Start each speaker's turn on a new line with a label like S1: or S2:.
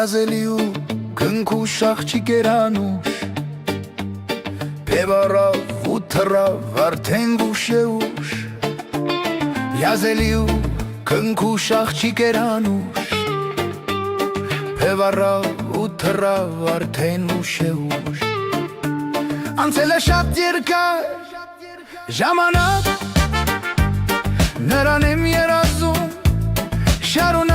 S1: Յազելիու կնքուշ աղջիկերանուշ Պևարավ ու թռավ արդեն գուշեուշ Յազելիու կնքուշ աղջիկերանուշ Պևարավ ու թռավ արդեն գուշեուշ Անցել է շատ երկար ժամանակ Նրան եմ երազում շարունակ